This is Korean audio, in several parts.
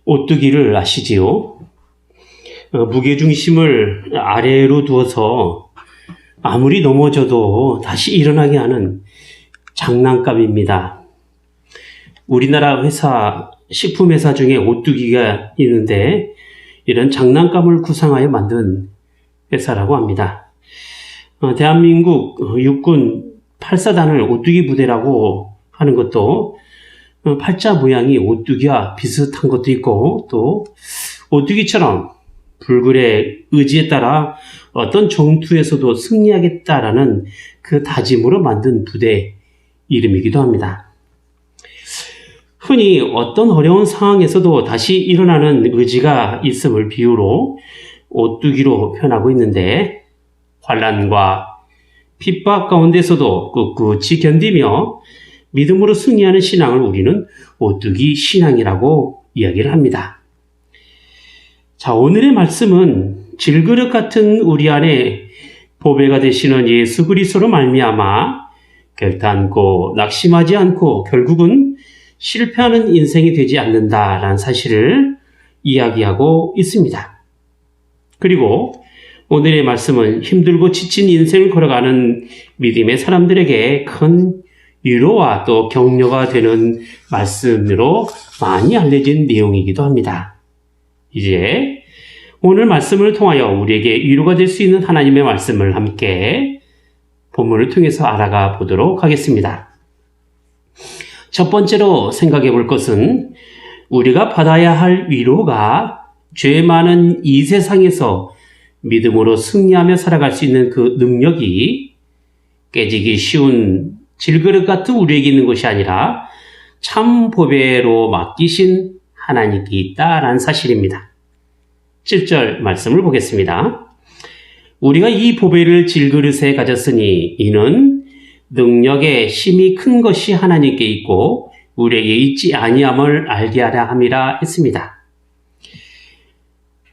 오뚜기를 아시지요? 무게중심을 아래로 두어서 아무리 넘어져도 다시 일어나게 하는 장난감입니다. 우리나라 식품회사 중에 오뚜기가 있는데 이런 장난감을 구상하여 만든 회사라고 합니다. 대한민국 육군 8사단을 오뚜기 부대라고 하는 것도 팔자 모양이 오뚜기와 비슷한 것도 있고, 또 오뚜기처럼 불굴의 의지에 따라 어떤 전투에서도 승리하겠다라는 그 다짐으로 만든 부대 이름이기도 합니다. 흔히 어떤 어려운 상황에서도 다시 일어나는 의지가 있음을 비유로 오뚜기로 표현하고 있는데, 환난과 핍박 가운데서도 꿋꿋이 견디며 믿음으로 승리하는 신앙을 우리는 오뚜기 신앙이라고 이야기를 합니다. 자, 오늘의 말씀은 질그릇 같은 우리 안에 보배가 되시는 예수 그리스도로 말미암아 결단코 낙심하지 않고 결국은 실패하는 인생이 되지 않는다라는 사실을 이야기하고 있습니다. 그리고 오늘의 말씀은 힘들고 지친 인생을 걸어가는 믿음의 사람들에게 큰 위로와 또 격려가 되는 말씀으로 많이 알려진 내용이기도 합니다. 이제 오늘 말씀을 통하여 우리에게 위로가 될 수 있는 하나님의 말씀을 함께 본문을 통해서 알아가 보도록 하겠습니다. 첫 번째로 생각해 볼 것은 우리가 받아야 할 위로가 죄 많은 이 세상에서 믿음으로 승리하며 살아갈 수 있는 그 능력이 깨지기 쉬운 질그릇 같은 우리에게 있는 것이 아니라 참 보배로 맡기신 하나님께 있다라는 사실입니다. 7절 말씀을 보겠습니다. 우리가 이 보배를 질그릇에 가졌으니 이는 능력의 힘이 큰 것이 하나님께 있고 우리에게 있지 아니함을 알게 하려 함이라 했습니다.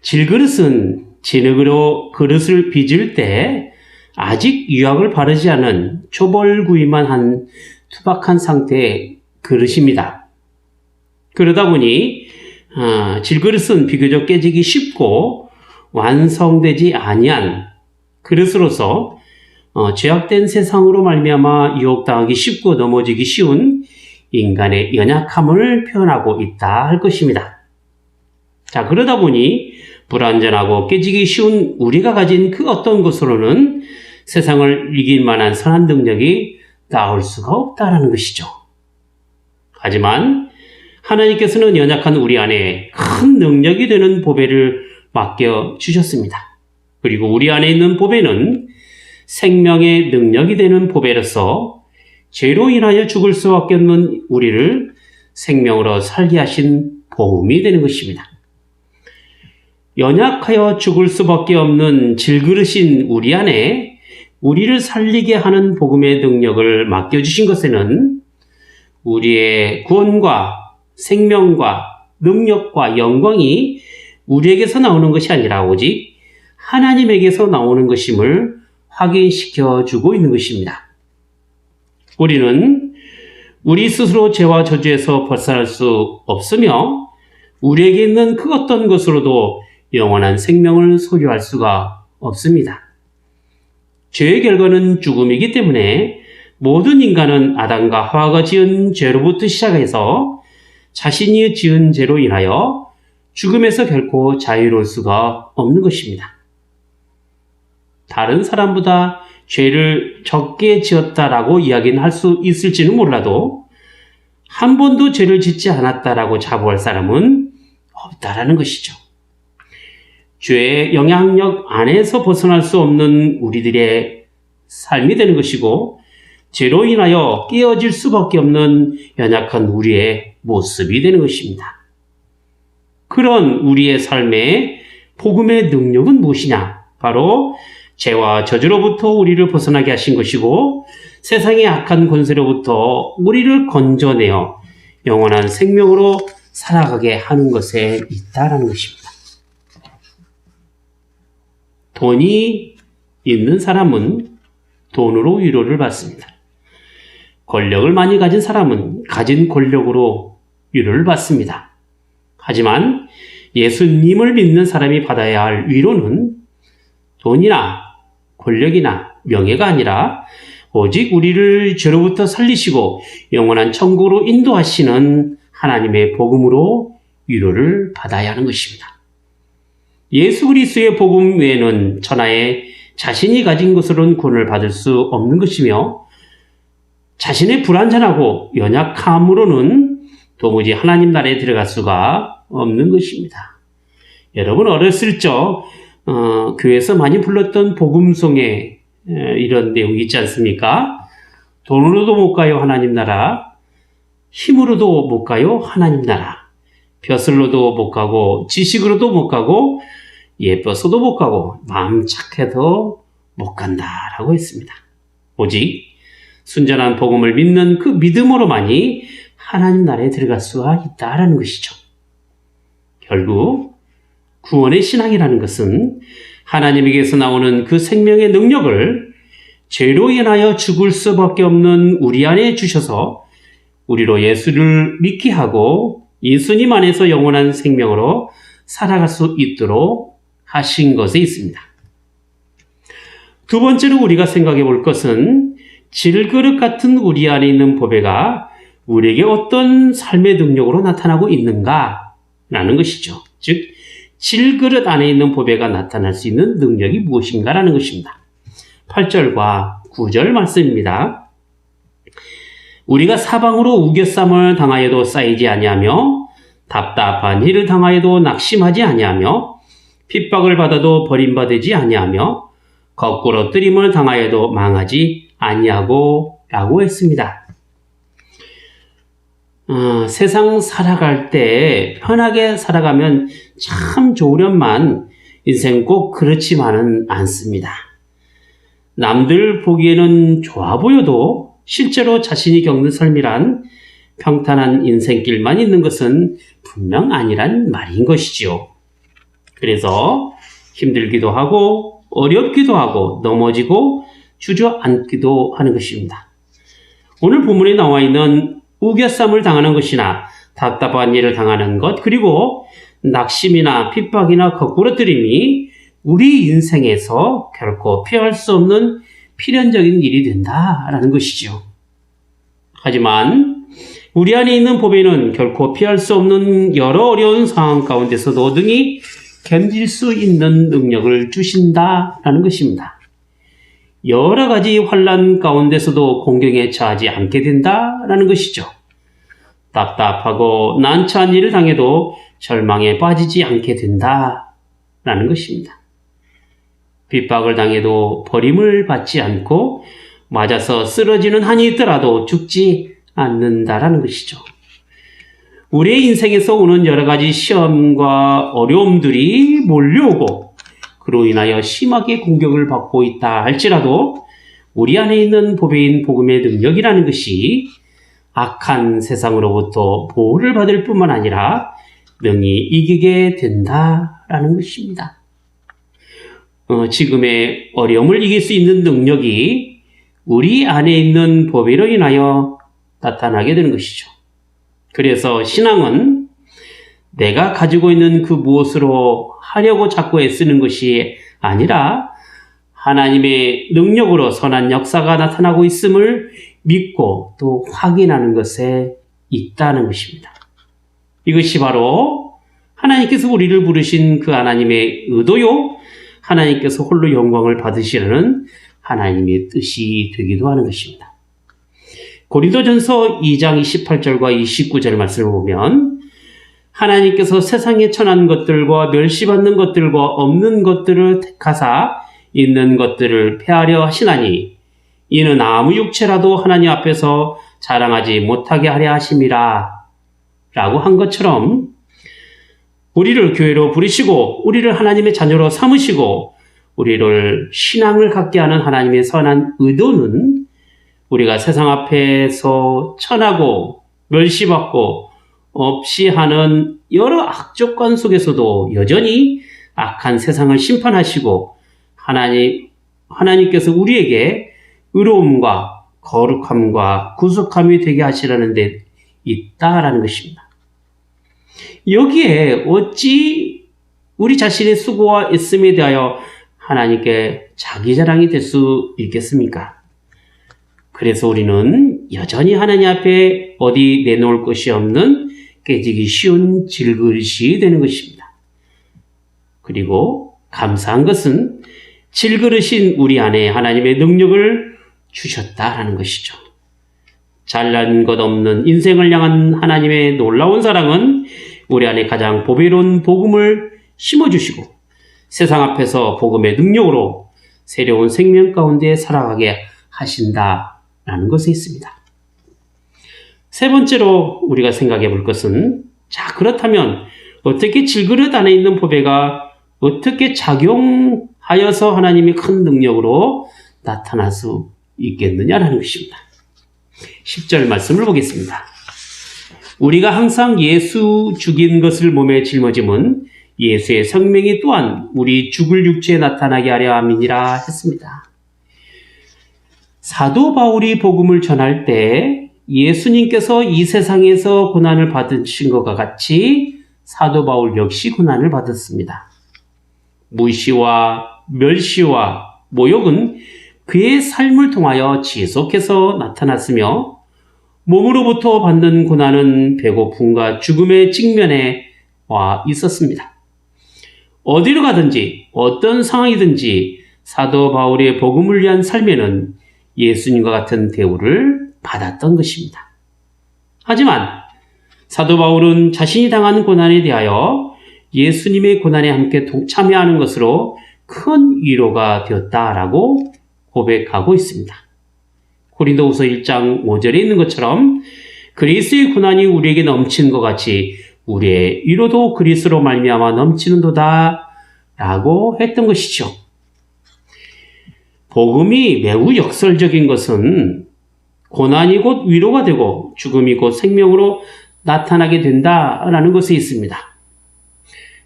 질그릇은 진흙으로 그릇을 빚을 때 아직 유약을 바르지 않은 초벌구이만 한 투박한 상태의 그릇입니다. 그러다 보니 질그릇은 비교적 깨지기 쉽고 완성되지 아니한 그릇으로서 죄악된 세상으로 말미암아 유혹당하기 쉽고 넘어지기 쉬운 인간의 연약함을 표현하고 있다 할 것입니다. 자, 그러다 보니 불완전하고 깨지기 쉬운 우리가 가진 그 어떤 것으로는 세상을 이길 만한 선한 능력이 나올 수가 없다라는 것이죠. 하지만 하나님께서는 연약한 우리 안에 큰 능력이 되는 보배를 맡겨주셨습니다. 그리고 우리 안에 있는 보배는 생명의 능력이 되는 보배로서 죄로 인하여 죽을 수밖에 없는 우리를 생명으로 살게 하신 보험이 되는 것입니다. 연약하여 죽을 수밖에 없는 질그릇인 우리 안에 우리를 살리게 하는 복음의 능력을 맡겨주신 것에는 우리의 구원과 생명과 능력과 영광이 우리에게서 나오는 것이 아니라 오직 하나님에게서 나오는 것임을 확인시켜 주고 있는 것입니다. 우리는 우리 스스로 죄와 저주에서 벗어날 수 없으며 우리에게 있는 그 어떤 것으로도 영원한 생명을 소유할 수가 없습니다. 죄의 결과는 죽음이기 때문에 모든 인간은 아담과 하와가 지은 죄로부터 시작해서 자신이 지은 죄로 인하여 죽음에서 결코 자유로울 수가 없는 것입니다. 다른 사람보다 죄를 적게 지었다라고 이야기는 할 수 있을지는 몰라도 한 번도 죄를 짓지 않았다라고 자부할 사람은 없다라는 것이죠. 죄의 영향력 안에서 벗어날 수 없는 우리들의 삶이 되는 것이고 죄로 인하여 깨어질 수밖에 없는 연약한 우리의 모습이 되는 것입니다. 그런 우리의 삶의 복음의 능력은 무엇이냐? 바로 죄와 저주로부터 우리를 벗어나게 하신 것이고 세상의 악한 권세로부터 우리를 건져내어 영원한 생명으로 살아가게 하는 것에 있다라는 것입니다. 돈이 있는 사람은 돈으로 위로를 받습니다. 권력을 많이 가진 사람은 가진 권력으로 위로를 받습니다. 하지만 예수님을 믿는 사람이 받아야 할 위로는 돈이나 권력이나 명예가 아니라 오직 우리를 죄로부터 살리시고 영원한 천국으로 인도하시는 하나님의 복음으로 위로를 받아야 하는 것입니다. 예수 그리스도의 복음 외에는 천하에 자신이 가진 것으로는 구원을 받을 수 없는 것이며 자신의 불완전하고 연약함으로는 도무지 하나님 나라에 들어갈 수가 없는 것입니다. 여러분 어렸을 적 교회에서 많이 불렀던 복음송에 이런 내용이 있지 않습니까? 돈으로도 못 가요 하나님 나라, 힘으로도 못 가요 하나님 나라, 벼슬로도 못 가고 지식으로도 못 가고 예뻐서도 못 가고 마음 착해도 못 간다라고 했습니다. 오직 순전한 복음을 믿는 그 믿음으로만이 하나님 나라에 들어갈 수가 있다라는 것이죠. 결국 구원의 신앙이라는 것은 하나님에게서 나오는 그 생명의 능력을 죄로 인하여 죽을 수밖에 없는 우리 안에 주셔서 우리로 예수를 믿게 하고 예수님 안에서 영원한 생명으로 살아갈 수 있도록 하신 것에 있습니다. 두 번째로 우리가 생각해 볼 것은 질그릇 같은 우리 안에 있는 보배가 우리에게 어떤 삶의 능력으로 나타나고 있는가라는 것이죠. 즉 질그릇 안에 있는 보배가 나타날 수 있는 능력이 무엇인가라는 것입니다. 8절과 9절 말씀입니다. 우리가 사방으로 우겨쌈을 당하여도 쌓이지 아니하며 답답한 일을 당하여도 낙심하지 아니하며 핍박을 받아도 버림받지 아니하며 거꾸로 뜨림을 당하여도 망하지 아니하고 라고 했습니다. 세상 살아갈 때 편하게 살아가면 참 좋으련만 인생 꼭 그렇지만은 않습니다. 남들 보기에는 좋아 보여도 실제로 자신이 겪는 삶이란 평탄한 인생길만 있는 것은 분명 아니란 말인 것이지요. 그래서 힘들기도 하고 어렵기도 하고 넘어지고 주저앉기도 하는 것입니다. 오늘 본문에 나와 있는 우겨쌈을 당하는 것이나 답답한 일을 당하는 것, 그리고 낙심이나 핍박이나 거꾸로뜨림이 우리 인생에서 결코 피할 수 없는 필연적인 일이 된다라는 것이죠. 하지만 우리 안에 있는 보배는 결코 피할 수 없는 여러 어려운 상황 가운데서도 능히 견딜 수 있는 능력을 주신다라는 것입니다. 여러 가지 환난 가운데서도 공경에 처하지 않게 된다라는 것이죠. 답답하고 난처한 일을 당해도 절망에 빠지지 않게 된다라는 것입니다. 핍박을 당해도 버림을 받지 않고 맞아서 쓰러지는 한이 있더라도 죽지 않는다라는 것이죠. 우리의 인생에서 오는 여러 가지 시험과 어려움들이 몰려오고 그로 인하여 심하게 공격을 받고 있다 할지라도 우리 안에 있는 보배인 복음의 능력이라는 것이 악한 세상으로부터 보호를 받을 뿐만 아니라 능히 이기게 된다라는 것입니다. 지금의 어려움을 이길 수 있는 능력이 우리 안에 있는 보배로 인하여 나타나게 되는 것이죠. 그래서 신앙은 내가 가지고 있는 그 무엇으로 하려고 자꾸 애쓰는 것이 아니라 하나님의 능력으로 선한 역사가 나타나고 있음을 믿고 또 확인하는 것에 있다는 것입니다. 이것이 바로 하나님께서 우리를 부르신 그 하나님의 의도요, 하나님께서 홀로 영광을 받으시려는 하나님의 뜻이 되기도 하는 것입니다. 고린도전서 2장 28절과 29절 말씀을 보면 하나님께서 세상에 천한 것들과 멸시받는 것들과 없는 것들을 택하사 있는 것들을 폐하려 하시나니 이는 아무 육체라도 하나님 앞에서 자랑하지 못하게 하려 하심이라 라고 한 것처럼 우리를 교회로 부르시고 우리를 하나님의 자녀로 삼으시고 우리를 신앙을 갖게 하는 하나님의 선한 의도는 우리가 세상 앞에서 천하고 멸시받고 없이 하는 여러 악조건 속에서도 여전히 악한 세상을 심판하시고 하나님께서 우리에게 의로움과 거룩함과 구속함이 되게 하시라는 데 있다라는 것입니다. 여기에 어찌 우리 자신의 수고와 애씀에 대하여 하나님께 자기 자랑이 될 수 있겠습니까? 그래서 우리는 여전히 하나님 앞에 어디 내놓을 것이 없는 깨지기 쉬운 질그릇이 되는 것입니다. 그리고 감사한 것은 질그릇인 우리 안에 하나님의 능력을 주셨다라는 것이죠. 잘난 것 없는 인생을 향한 하나님의 놀라운 사랑은 우리 안에 가장 보배로운 복음을 심어주시고 세상 앞에서 복음의 능력으로 새로운 생명 가운데 살아가게 하신다라는 것에 있습니다. 세 번째로 우리가 생각해 볼 것은, 자, 그렇다면 어떻게 질그릇 안에 있는 보배가 어떻게 작용하여서 하나님이 큰 능력으로 나타날 수 있겠느냐라는 것입니다. 10절 말씀을 보겠습니다. 우리가 항상 예수 죽인 것을 몸에 짊어짐은 예수의 생명이 또한 우리 죽을 육체에 나타나게 하려 함이니라 했습니다. 사도 바울이 복음을 전할 때 예수님께서 이 세상에서 고난을 받으신 것과 같이 사도 바울 역시 고난을 받았습니다. 무시와 멸시와 모욕은 그의 삶을 통하여 지속해서 나타났으며 몸으로부터 받는 고난은 배고픔과 죽음의 직면에 와 있었습니다. 어디로 가든지 어떤 상황이든지 사도 바울의 복음을 위한 삶에는 예수님과 같은 대우를 받았던 것입니다. 하지만 사도 바울은 자신이 당한 고난에 대하여 예수님의 고난에 함께 참여하는 것으로 큰 위로가 되었다라고 고백하고 있습니다. 고린도후서 1장 5절에 있는 것처럼 그리스도의 고난이 우리에게 넘치는 것 같이 우리의 위로도 그리스도로 말미암아 넘치는도다 라고 했던 것이죠. 복음이 매우 역설적인 것은 고난이 곧 위로가 되고 죽음이 곧 생명으로 나타나게 된다라는 것이 있습니다.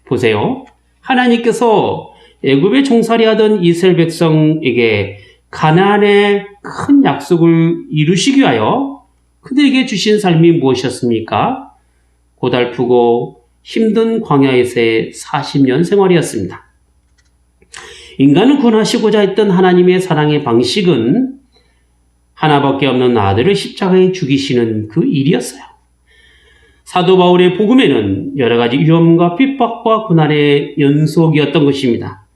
보세요. 하나님께서 애굽에 종살이하던 이스라엘 백성에게 가나안의 큰 약속을 이루시기 위하여 그들에게 주신 삶이 무엇이었습니까? 고달프고 힘든 광야에서의 40년 생활이었습니다. 인간을 구원하시고자 했던 하나님의 사랑의 방식은 하나밖에 없는 아들을 십자가에 죽이시는 그 일이었어요. 사도 바울의 복음에는 여러 가지 위험과 핍박과 고난의 연속이었던 것입니다.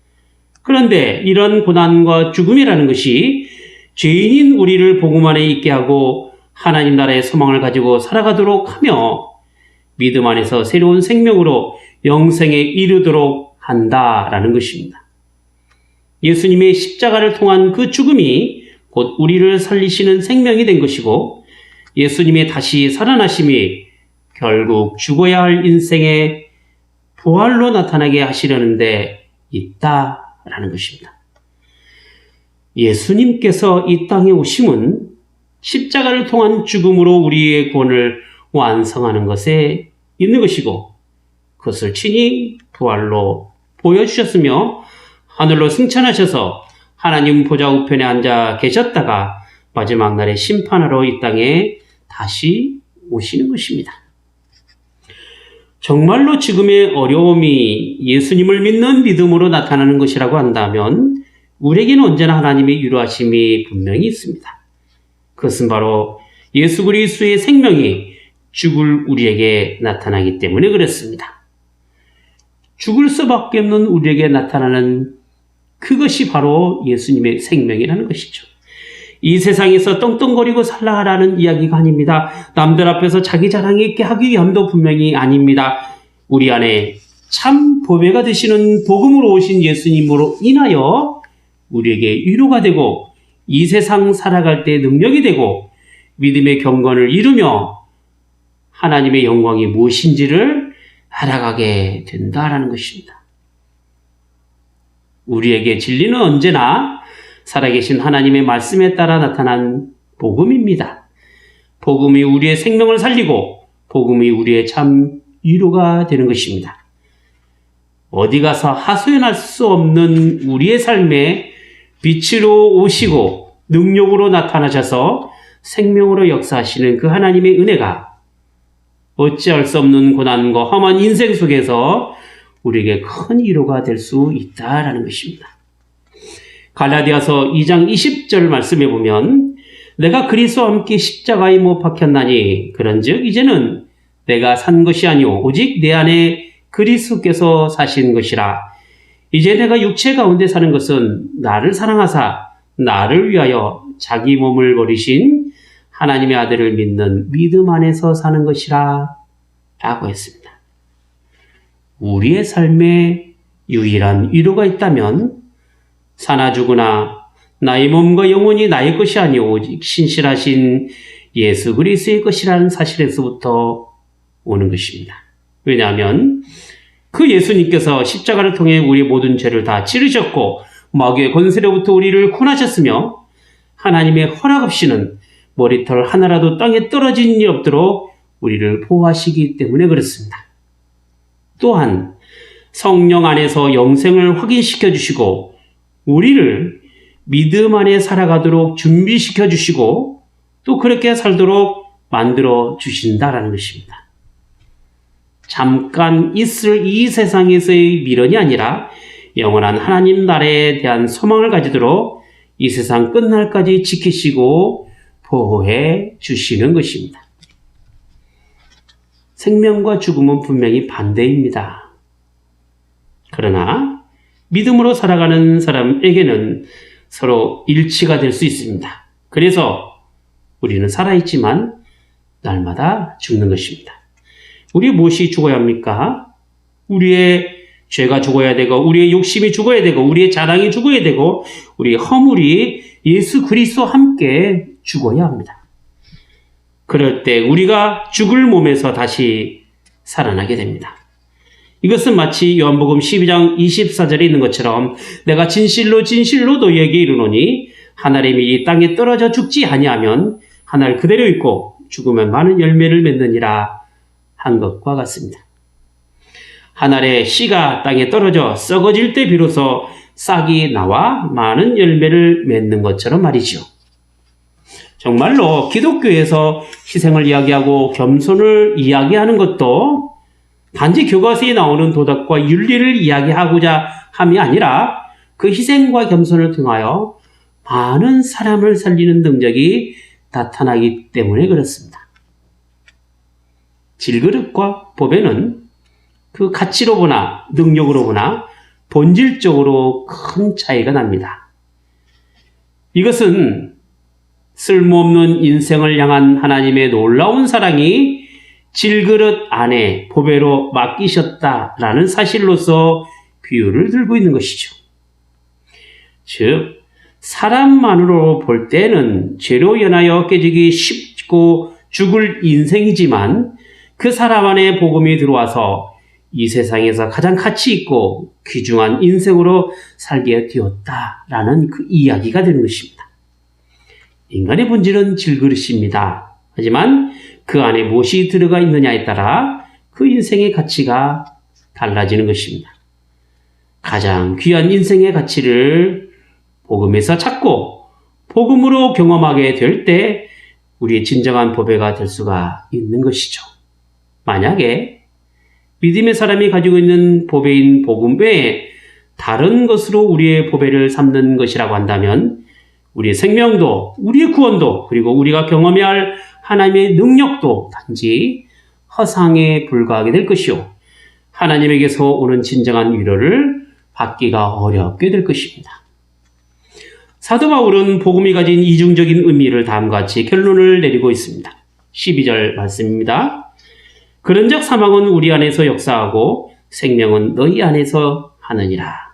그런데 이런 고난과 죽음이라는 것이 죄인인 우리를 복음 안에 있게 하고 하나님 나라의 소망을 가지고 살아가도록 하며 믿음 안에서 새로운 생명으로 영생에 이르도록 한다라는 것입니다. 예수님의 십자가를 통한 그 죽음이 곧 우리를 살리시는 생명이 된 것이고 예수님의 다시 살아나심이 결국 죽어야 할 인생의 부활로 나타나게 하시려는 데 있다라는 것입니다. 예수님께서 이 땅에 오심은 십자가를 통한 죽음으로 우리의 구원을 완성하는 것에 있는 것이고 그것을 친히 부활로 보여주셨으며 하늘로 승천하셔서 하나님 보좌 우편에 앉아 계셨다가 마지막 날에 심판하러 이 땅에 다시 오시는 것입니다. 정말로 지금의 어려움이 예수님을 믿는 믿음으로 나타나는 것이라고 한다면 우리에게는 언제나 하나님의 위로하심이 분명히 있습니다. 그것은 바로 예수 그리스도의 생명이 죽을 우리에게 나타나기 때문에 그렇습니다. 죽을 수밖에 없는 우리에게 나타나는 그것이 바로 예수님의 생명이라는 것이죠. 이 세상에서 떵떵거리고 살라라는 이야기가 아닙니다. 남들 앞에서 자기 자랑이 있게 하기 위함도 분명히 아닙니다. 우리 안에 참 보배가 되시는 복음으로 오신 예수님으로 인하여 우리에게 위로가 되고 이 세상 살아갈 때 능력이 되고 믿음의 경건을 이루며 하나님의 영광이 무엇인지를 알아가게 된다라는 것입니다. 우리에게 진리는 언제나 살아계신 하나님의 말씀에 따라 나타난 복음입니다. 복음이 우리의 생명을 살리고 복음이 우리의 참 위로가 되는 것입니다. 어디 가서 하소연할 수 없는 우리의 삶에 빛으로 오시고 능력으로 나타나셔서 생명으로 역사하시는 그 하나님의 은혜가 어찌할 수 없는 고난과 험한 인생 속에서 우리에게 큰 위로가 될 수 있다라는 것입니다. 갈라디아서 2장 20절 말씀에 보면 내가 그리스도와 함께 십자가에 못 박혔나니 그런즉 이제는 내가 산 것이 아니오 오직 내 안에 그리스도께서 사신 것이라. 이제 내가 육체 가운데 사는 것은 나를 사랑하사 나를 위하여 자기 몸을 버리신 하나님의 아들을 믿는 믿음 안에서 사는 것이라 라고 했습니다. 우리의 삶에 유일한 위로가 있다면 사나 죽으나 나의 몸과 영혼이 나의 것이 아니오 오직 신실하신 예수 그리스도의 것이라는 사실에서부터 오는 것입니다. 왜냐하면 그 예수님께서 십자가를 통해 우리의 모든 죄를 다 치르셨고 마귀의 권세로부터 우리를 구원하셨으며 하나님의 허락 없이는 머리털 하나라도 땅에 떨어진 일이 없도록 우리를 보호하시기 때문에 그렇습니다. 또한 성령 안에서 영생을 확인시켜 주시고 우리를 믿음 안에 살아가도록 준비시켜 주시고 또 그렇게 살도록 만들어 주신다라는 것입니다. 잠깐 있을 이 세상에서의 미련이 아니라 영원한 하나님 나라에 대한 소망을 가지도록 이 세상 끝날까지 지키시고 보호해 주시는 것입니다. 생명과 죽음은 분명히 반대입니다. 그러나 믿음으로 살아가는 사람에게는 서로 일치가 될 수 있습니다. 그래서 우리는 살아있지만 날마다 죽는 것입니다. 우리 무엇이 죽어야 합니까? 우리의 죄가 죽어야 되고 우리의 욕심이 죽어야 되고 우리의 자랑이 죽어야 되고 우리의 허물이 예수 그리스도와 함께 죽어야 합니다. 그럴 때 우리가 죽을 몸에서 다시 살아나게 됩니다. 이것은 마치 요한복음 12장 24절에 있는 것처럼 내가 진실로 진실로 너희에게 이르노니 한 알의 밀이 땅에 떨어져 죽지 아니하면 한 알 그대로 있고 죽으면 많은 열매를 맺느니라 한 것과 같습니다. 한 알의 씨가 땅에 떨어져 썩어질 때 비로소 싹이 나와 많은 열매를 맺는 것처럼 말이죠. 정말로 기독교에서 희생을 이야기하고 겸손을 이야기하는 것도 단지 교과서에 나오는 도덕과 윤리를 이야기하고자 함이 아니라 그 희생과 겸손을 통하여 많은 사람을 살리는 능력이 나타나기 때문에 그렇습니다. 질그릇과 보배는 그 가치로 보나 능력으로 보나 본질적으로 큰 차이가 납니다. 이것은 쓸모없는 인생을 향한 하나님의 놀라운 사랑이 질그릇 안에 보배로 맡기셨다라는 사실로서 비유를 들고 있는 것이죠. 즉 사람만으로 볼 때는 죄로 인하여 깨지기 쉽고 죽을 인생이지만 그 사람 안에 복음이 들어와서 이 세상에서 가장 가치 있고 귀중한 인생으로 살게 되었다라는 그 이야기가 되는 것입니다. 인간의 본질은 질그릇입니다. 하지만 그 안에 무엇이 들어가 있느냐에 따라 그 인생의 가치가 달라지는 것입니다. 가장 귀한 인생의 가치를 복음에서 찾고 복음으로 경험하게 될 때 우리의 진정한 보배가 될 수가 있는 것이죠. 만약에 믿음의 사람이 가지고 있는 보배인 복음 외에 다른 것으로 우리의 보배를 삼는 것이라고 한다면 우리의 생명도 우리의 구원도 그리고 우리가 경험해야 할 하나님의 능력도 단지 허상에 불과하게 될 것이요 하나님에게서 오는 진정한 위로를 받기가 어렵게 될 것입니다. 사도 바울은 복음이 가진 이중적인 의미를 다음과 같이 결론을 내리고 있습니다. 12절 말씀입니다. 그런즉 사망은 우리 안에서 역사하고 생명은 너희 안에서 하느니라.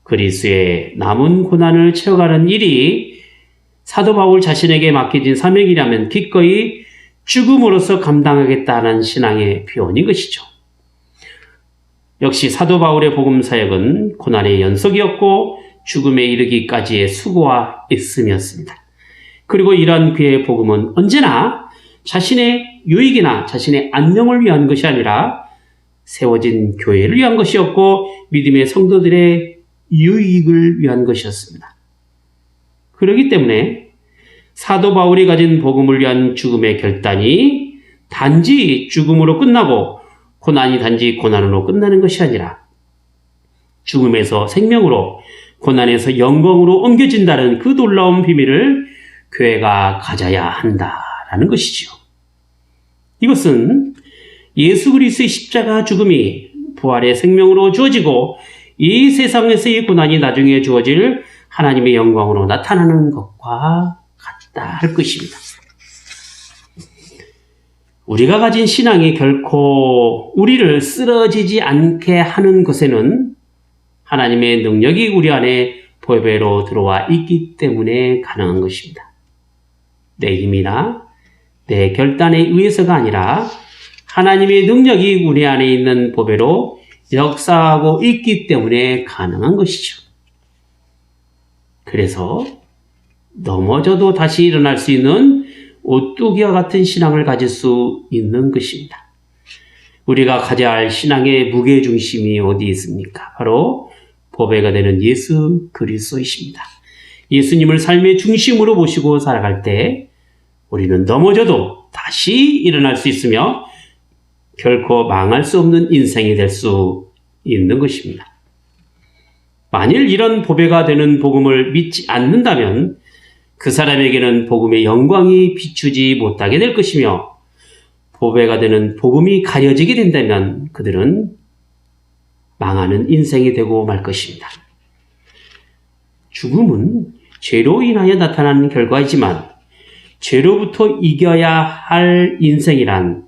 그리스도의 남은 고난을 채워가는 일이 사도 바울 자신에게 맡겨진 사명이라면 기꺼이 죽음으로써 감당하겠다는 신앙의 표현인 것이죠. 역시 사도 바울의 복음 사역은 고난의 연속이었고 죽음에 이르기까지의 수고와 애씀이었습니다. 그리고 이러한 그의 복음은 언제나 자신의 유익이나 자신의 안녕을 위한 것이 아니라 세워진 교회를 위한 것이었고 믿음의 성도들의 유익을 위한 것이었습니다. 그렇기 때문에 사도 바울이 가진 복음을 위한 죽음의 결단이 단지 죽음으로 끝나고 고난이 단지 고난으로 끝나는 것이 아니라 죽음에서 생명으로, 고난에서 영광으로 옮겨진다는 그 놀라운 비밀을 교회가 가져야 한다라는 것이지요. 이것은 예수 그리스도의 십자가 죽음이 부활의 생명으로 주어지고 이 세상에서의 고난이 나중에 주어질 하나님의 영광으로 나타나는 것과 같다 할 것입니다. 우리가 가진 신앙이 결코 우리를 쓰러지지 않게 하는 것에는 하나님의 능력이 우리 안에 보배로 들어와 있기 때문에 가능한 것입니다. 내 힘이나 내 결단에 의해서가 아니라 하나님의 능력이 우리 안에 있는 보배로 역사하고 있기 때문에 가능한 것이죠. 그래서 넘어져도 다시 일어날 수 있는 오뚜기와 같은 신앙을 가질 수 있는 것입니다. 우리가 가져야 할 신앙의 무게중심이 어디 있습니까? 바로 보배가 되는 예수 그리스도이십니다. 예수님을 삶의 중심으로 모시고 살아갈 때 우리는 넘어져도 다시 일어날 수 있으며 결코 망할 수 없는 인생이 될 수 있는 것입니다. 만일 이런 보배가 되는 복음을 믿지 않는다면 그 사람에게는 복음의 영광이 비추지 못하게 될 것이며, 보배가 되는 복음이 가려지게 된다면 그들은 망하는 인생이 되고 말 것입니다. 죽음은 죄로 인하여 나타나는 결과이지만 죄로부터 이겨야 할 인생이란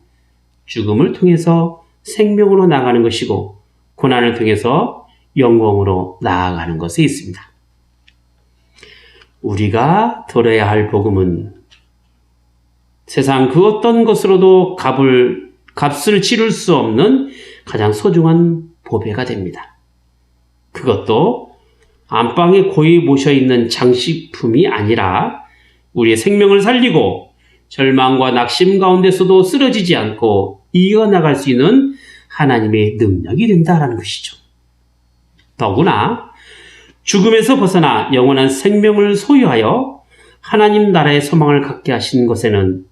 죽음을 통해서 생명으로 나가는 것이고 고난을 통해서 영광으로 나아가는 것에 있습니다. 우리가 들어야 할 복음은 세상 그 어떤 것으로도 값을 치를 수 없는 가장 소중한 보배가 됩니다. 그것도 안방에 고이 모셔있는 장식품이 아니라 우리의 생명을 살리고 절망과 낙심 가운데서도 쓰러지지 않고 이어나갈 수 있는 하나님의 능력이 된다는 것이죠. 더구나 죽음에서 벗어나 영원한 생명을 소유하여 하나님 나라의 소망을 갖게 하신 것에는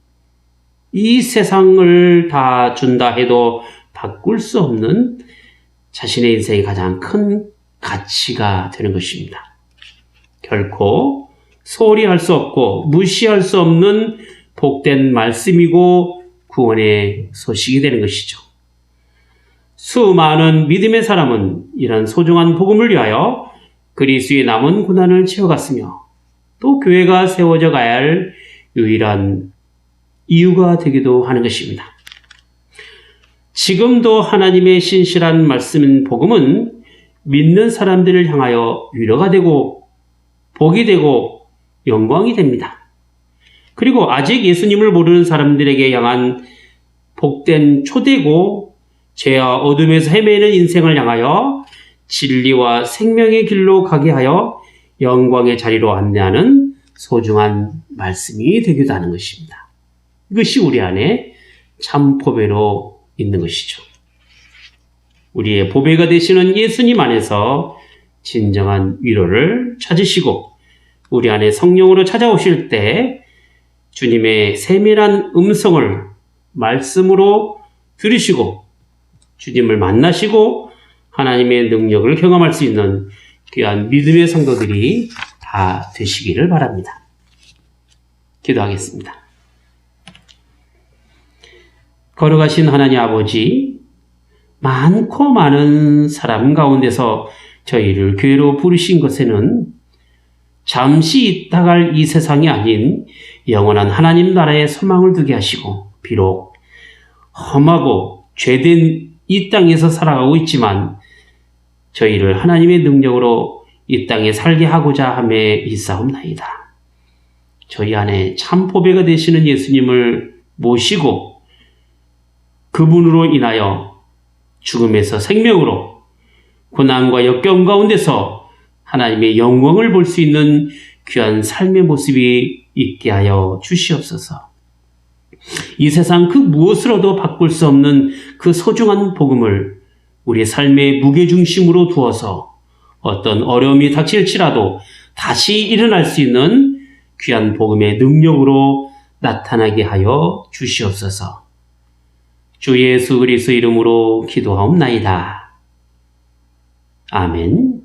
이 세상을 다 준다 해도 바꿀 수 없는 자신의 인생의 가장 큰 가치가 되는 것입니다. 결코 소홀히 할 수 없고 무시할 수 없는 복된 말씀이고 구원의 소식이 되는 것이죠. 수많은 믿음의 사람은 이런 소중한 복음을 위하여 그리스도의 남은 고난을 채워갔으며 또 교회가 세워져 가야 할 유일한 이유가 되기도 하는 것입니다. 지금도 하나님의 신실한 말씀인 복음은 믿는 사람들을 향하여 위로가 되고 복이 되고 영광이 됩니다. 그리고 아직 예수님을 모르는 사람들에게 향한 복된 초대고 죄와 어둠에서 헤매는 인생을 향하여 진리와 생명의 길로 가게 하여 영광의 자리로 안내하는 소중한 말씀이 되기도 하는 것입니다. 이것이 우리 안에 참 보배로 있는 것이죠. 우리의 보배가 되시는 예수님 안에서 진정한 위로를 찾으시고 우리 안에 성령으로 찾아오실 때 주님의 세밀한 음성을 말씀으로 들으시고 주님을 만나시고 하나님의 능력을 경험할 수 있는 귀한 믿음의 성도들이 다 되시기를 바랍니다. 기도하겠습니다. 걸어가신 하나님 아버지, 많고 많은 사람 가운데서 저희를 교회로 부르신 것에는 잠시 있다갈 이 세상이 아닌 영원한 하나님 나라의 소망을 두게 하시고, 비록 험하고 죄된 이 땅에서 살아가고 있지만 저희를 하나님의 능력으로 이 땅에 살게 하고자 함에 있사옵나이다. 저희 안에 참 보배가 되시는 예수님을 모시고 그분으로 인하여 죽음에서 생명으로 고난과 역경 가운데서 하나님의 영광을 볼 수 있는 귀한 삶의 모습이 있게 하여 주시옵소서. 이 세상 그 무엇으로도 바꿀 수 없는 그 소중한 복음을 우리의 삶의 무게중심으로 두어서 어떤 어려움이 닥칠지라도 다시 일어날 수 있는 귀한 복음의 능력으로 나타나게 하여 주시옵소서. 주 예수 그리스도 이름으로 기도하옵나이다. 아멘.